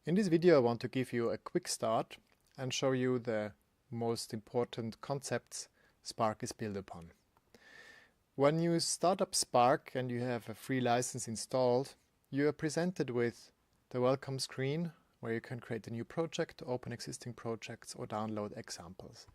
In this video I want to give you a quick start and show you the most important concepts Spark is built upon. When you start up Spark and you have a free license installed, you are presented with the welcome screen where you can create a new project, open existing projects or download examples,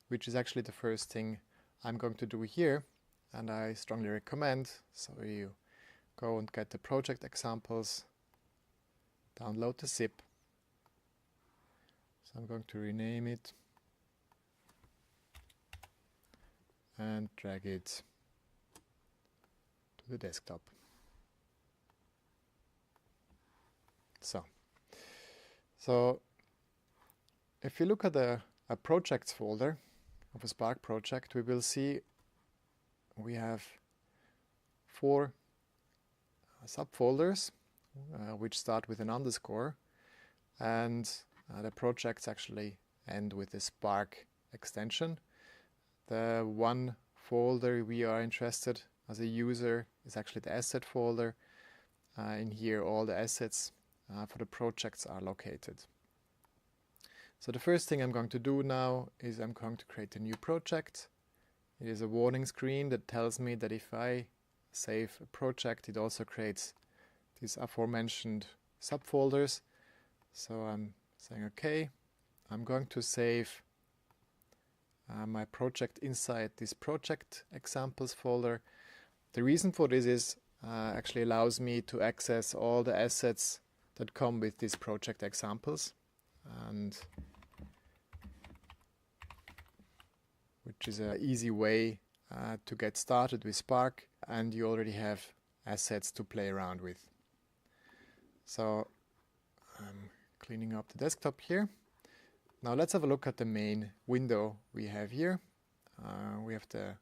which is actually the first thing I'm going to do here, and I strongly recommend. So you go and get the project examples, download the zip. So I'm going to rename it and drag it to the desktop. So if you look at a projects folder of a Spark project, we will see we have 4 subfolders which start with an underscore, and the projects actually end with the Spark extension. The one folder we are interested as a user is actually the asset folder. In here all the assets for the projects are located. So the first thing I'm going to do now is I'm going to create a new project. It is a warning screen that tells me that if I save a project, it also creates these aforementioned subfolders. So I'm saying okay, I'm going to save my project inside this project examples folder. The reason for this is actually allows me to access all the assets that come with these project examples, and which is an easy way to get started with Spark, and you already have assets to play around with. So I'm cleaning up the desktop here. Now let's have a look at the main window we have here. We have the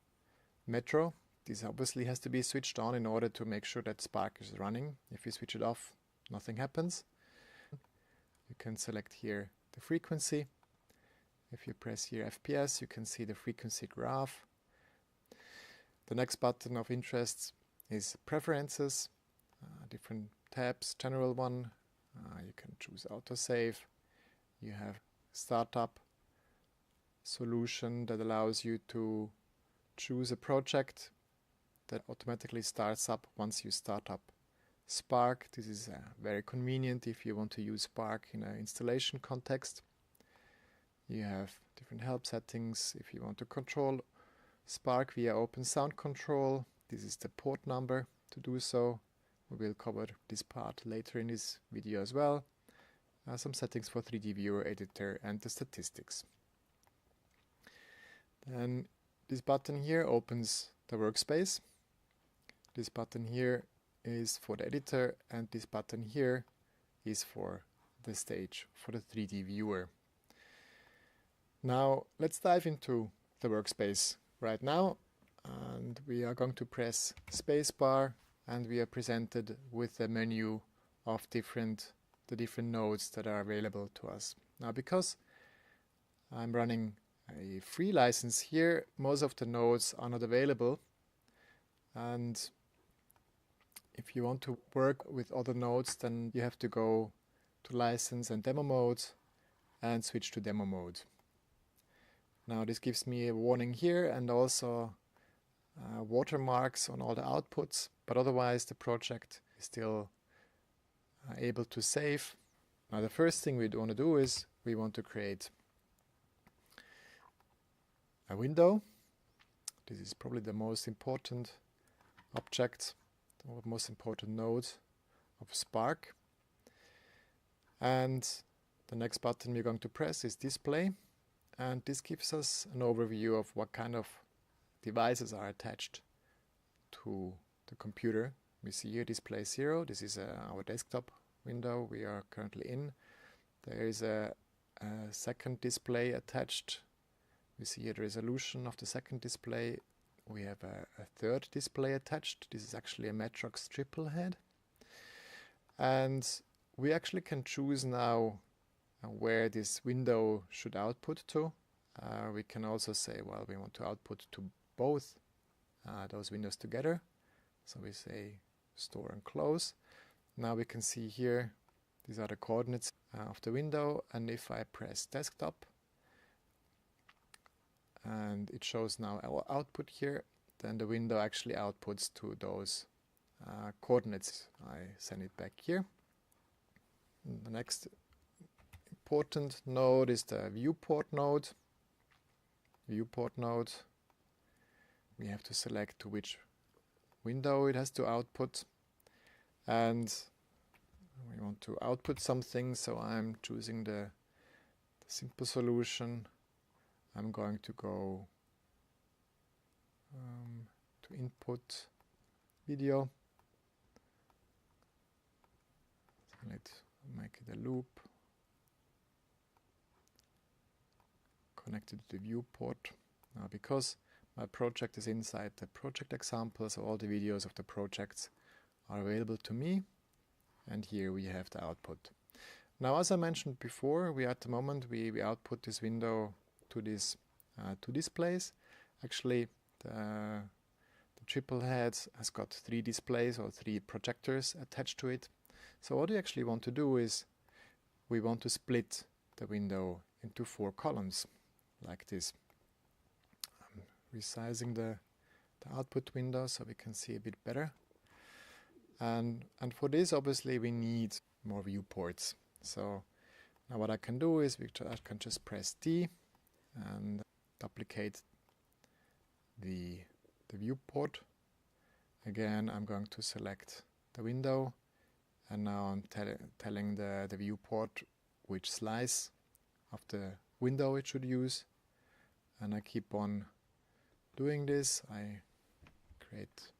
Metro. This obviously has to be switched on in order to make sure that Spark is running. If you switch it off, nothing happens. You can select here the frequency. If you press here FPS, you can see the frequency graph. The next button of interest is Preferences, different tabs, general one. You can choose autosave. You have Startup solution that allows you to choose a project that automatically starts up once you start up Spark. This is very convenient if you want to use Spark in an installation context. You have different help settings if you want to control Spark via Open Sound Control. This is the port number to do so. We will cover this part later in this video as well. Some settings for 3D Viewer Editor and the statistics. Then this button here opens the workspace. This button here is for the editor, and this button here is for the stage, for the 3D viewer. Now let's dive into the workspace right now, and we are going to press spacebar, and we are presented with a menu of the different nodes that are available to us. Now because I'm running a free license here, most of the nodes are not available, and if you want to work with other nodes, then you have to go to license and demo mode and switch to demo mode. Now this gives me a warning here and also watermarks on all the outputs, but otherwise the project is still able to save. Now the first thing we want to do is we want to create a window. This is probably the most important object or most important node of Spark. And the next button we're going to press is Display, and this gives us an overview of what kind of devices are attached to the computer. We see here Display 0. This is our desktop window we are currently in. There is a second display attached. We see here the resolution of the second display. We have a third display attached. This is actually a Matrox triple head. And we actually can choose now where this window should output to. We can also say, well, we want to output to both those windows together. So we say store and close. Now we can see here These are the coordinates of the window, and if I press desktop and it shows now our output here, then the window actually outputs to those coordinates. I send it back here. And the next important node is the viewport node. Viewport node, we have to select to which window it has to output, and we want to output something, so I'm choosing the simple solution. I'm going to go to input video. Let's make it a loop. Connected to the viewport. Now, because my project is inside the project example, so all the videos of the projects are available to me, and here we have the output. Now, as I mentioned before, we at the moment we output this window to this place. Actually, the triple head has got 3 displays or 3 projectors attached to it. So what we actually want to do is we want to split the window into 4 columns like this. I'm resizing the output window so we can see a bit better. And for this, obviously, we need more viewports. So now what I can do is I can just press D and duplicate the viewport. Again, I'm going to select the window, and now I'm telling the viewport which slice of the window it should use. And I keep on doing this. I create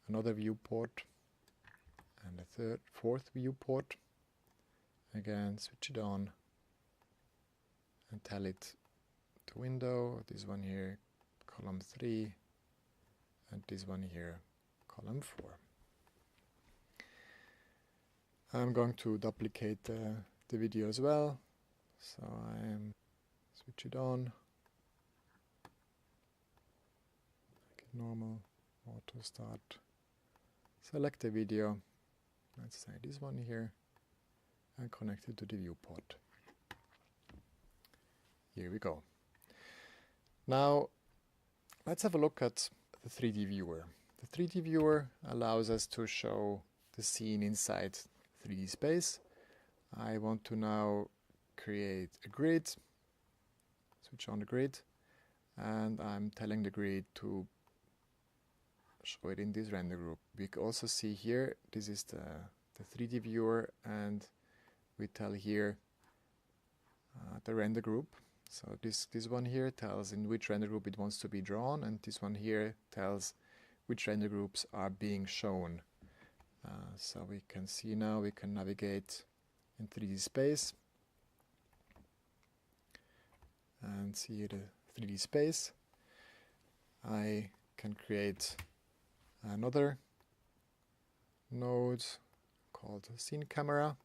another viewport and a fourth viewport. Again, switch it on and tell it to window, this one here, column 3, and this one here, column 4. I'm going to duplicate the video as well, so I switch it on. Normal, auto start, select the video, let's say this one here, and connect it to the viewport. Here we go. Now let's have a look at the 3D viewer. The 3D viewer allows us to show the scene inside 3D space. I want to now create a grid, switch on the grid, and I'm telling the grid to show it in this render group. We can also see here, this is the 3D viewer, and we tell here the render group. So this one here tells in which render group it wants to be drawn, and this one here tells which render groups are being shown. So we can see now, we can navigate in 3D space and see the 3D space. I can create another node called scene camera.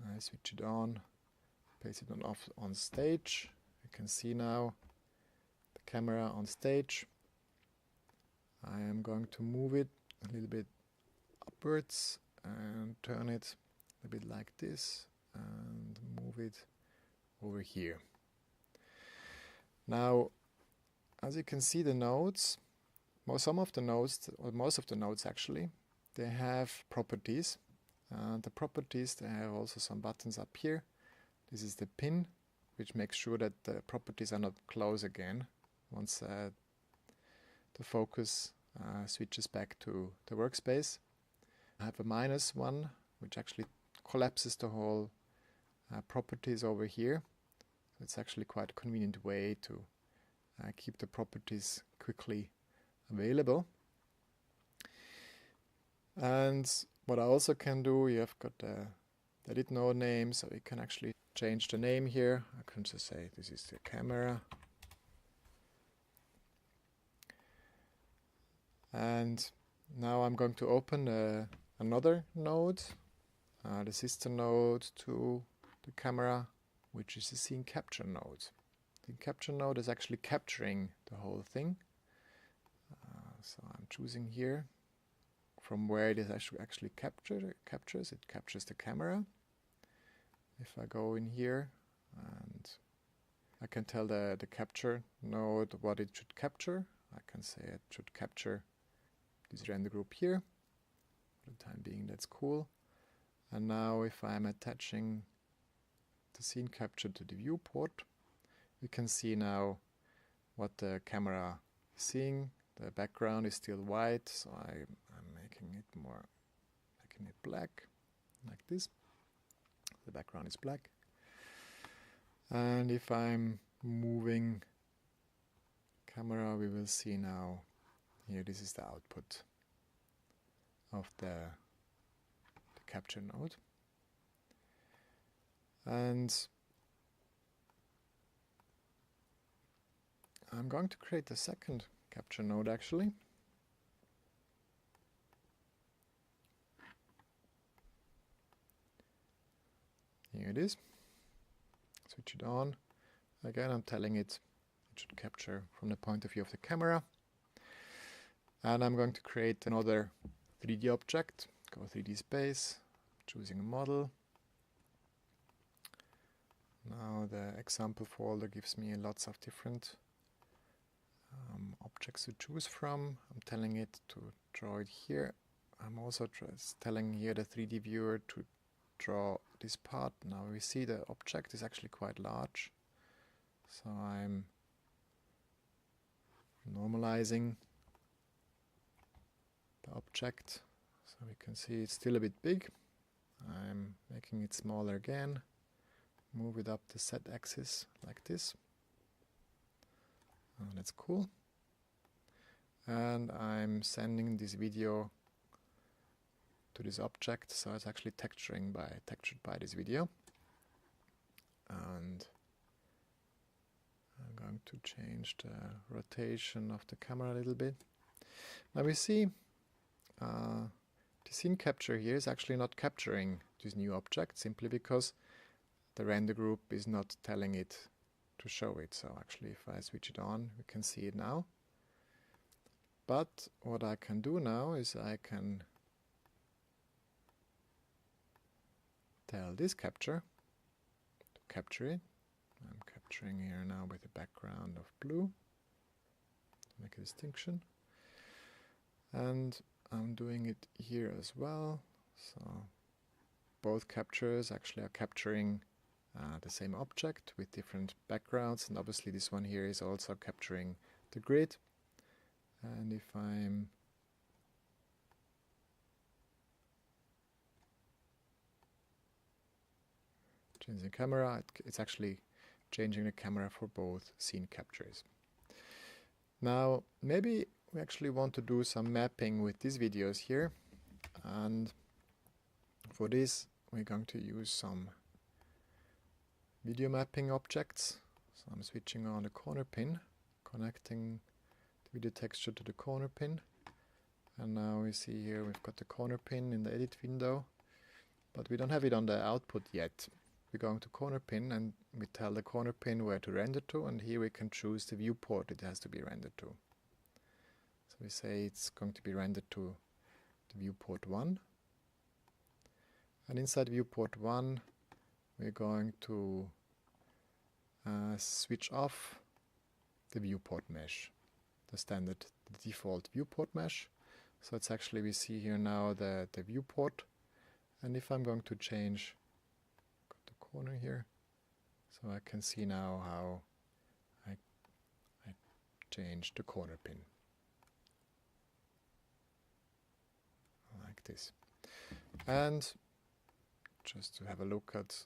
I switch it on, place it on stage. You can see now the camera on stage. I am going to move it a little bit upwards and turn it a bit like this and move it over here. Now, as you can see, the nodes, most of the nodes actually, they have properties. The properties, they have also some buttons up here. This is the pin, which makes sure that the properties are not closed again once the focus switches back to the workspace. I have a -1, which actually collapses the whole properties over here. So it's actually quite a convenient way to keep the properties quickly available. And what I also can do, you have got the edit node name, so we can actually change the name here. I can just say this is the camera. And now I'm going to open another node, the sister node to the camera, which is the scene capture node. The capture node is actually capturing the whole thing. So I'm choosing here from where it is actually captures. It captures the camera. If I go in here and I can tell the capture node what it should capture. I can say it should capture this render group here. For the time being, that's cool. And now if I'm attaching the scene capture to the viewport, we can see now what the camera is seeing. The background is still white, so I'm making it black, like this. The background is black. And if I'm moving camera, we will see now here, this is the output of the capture node. And I'm going to create a second capture node actually. Here it is. Switch it on. Again, I'm telling it should capture from the point of view of the camera. And I'm going to create another 3D object. Go 3D space, choosing a model. Now the example folder gives me lots of different objects to choose from. I'm telling it to draw it here. I'm also telling here the 3D viewer to draw this part. Now we see the object is actually quite large, so I'm normalizing the object so we can see it's still a bit big. I'm making it smaller again, move it up the Z axis like this. Oh, that's cool. And I'm sending this video to this object, so it's actually textured by this video. And I'm going to change the rotation of the camera a little bit. Now we see the scene capture here is actually not capturing this new object simply because the render group is not telling it to show it. So actually if I switch it on, we can see it now. But what I can do now is I can tell this capture to capture it. I'm capturing here now with a background of blue to make a distinction. And I'm doing it here as well. So both captures actually are capturing the same object with different backgrounds, and obviously this one here is also capturing the grid. And if I'm changing the camera, it's actually changing the camera for both scene captures. Now maybe we actually want to do some mapping with these videos here, and for this we're going to use some video mapping objects. So I'm switching on the corner pin, connecting the video texture to the corner pin, and now we see here we've got the corner pin in the edit window, but we don't have it on the output yet. We're going to corner pin and we tell the corner pin where to render to, and here we can choose the viewport it has to be rendered to. So we say it's going to be rendered to the viewport 1, and inside viewport 1 we're going to switch off the viewport mesh, the default viewport mesh. So it's actually, we see here now the viewport, and if I'm going to change the corner here, so I can see now how I change the corner pin like this. And just to have a look at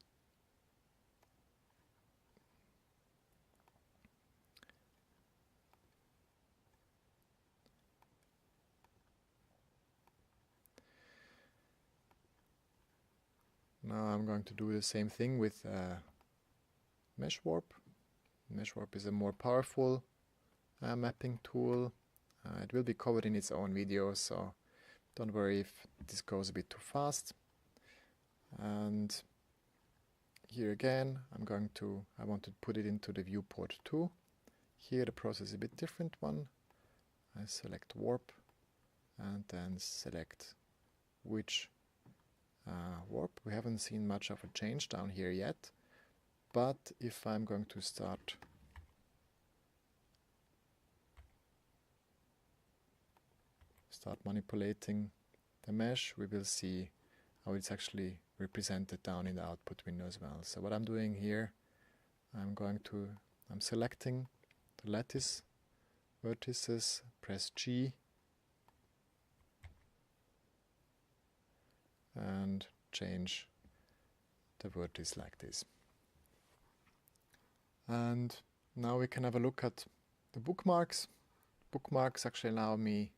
now, I'm going to do the same thing with Mesh Warp. Mesh Warp is a more powerful mapping tool. It will be covered in its own video, so don't worry if this goes a bit too fast. And here again, I want to put it into the viewport 2. Here the process is a bit different one. I select Warp, and then select which warp. We haven't seen much of a change down here yet, but if I'm going to start manipulating the mesh, we will see how it's actually represented down in the output window as well. So what I'm doing here, I'm selecting the lattice vertices, press G, and change the vertex like this. And now we can have a look at the bookmarks. Bookmarks actually allow me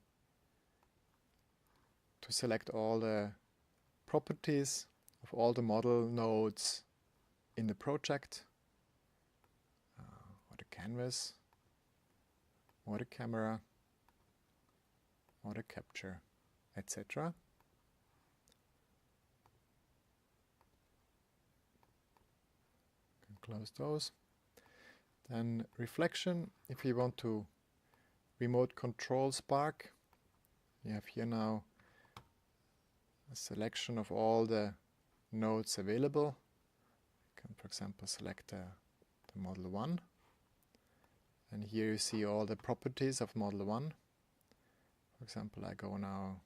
to select all the properties of all the model nodes in the project, or the canvas, or the camera, or the capture, etc. Close those. Then reflection, if you want to remote control Spark, you have here now a selection of all the nodes available. You can, for example, select the model 1, and here you see all the properties of model 1. For example, I go now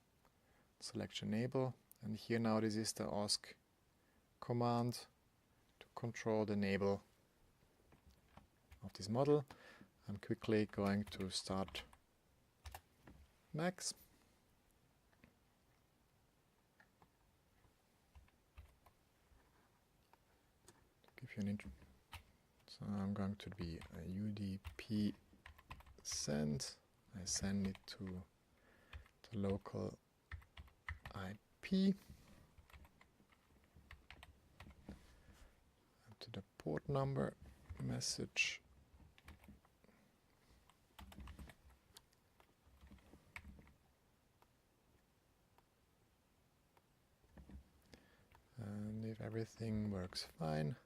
select enable, and here now this is the ask command to control the enable of this model. I'm quickly going to start max. Give you an intro. So I'm going to be a UDP send. I send it to the local IP, and to the port number message. And if everything works fine,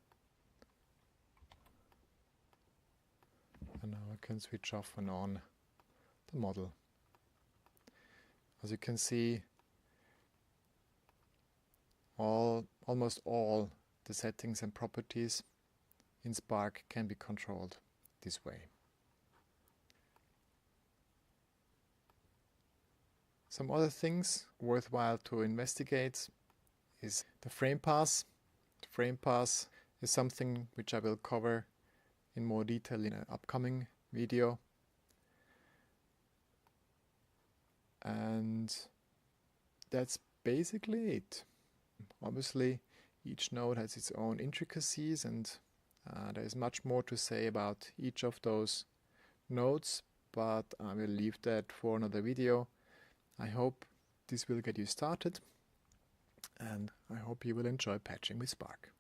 and now I can switch off and on the model. As you can see, almost all the settings and properties in Spark can be controlled this way. Some other things worthwhile to investigate is the frame pass. The frame pass is something which I will cover in more detail in an upcoming video. And that's basically it. Obviously, each node has its own intricacies, and there is much more to say about each of those nodes, but I will leave that for another video. I hope this will get you started, and I hope you will enjoy patching with Spark.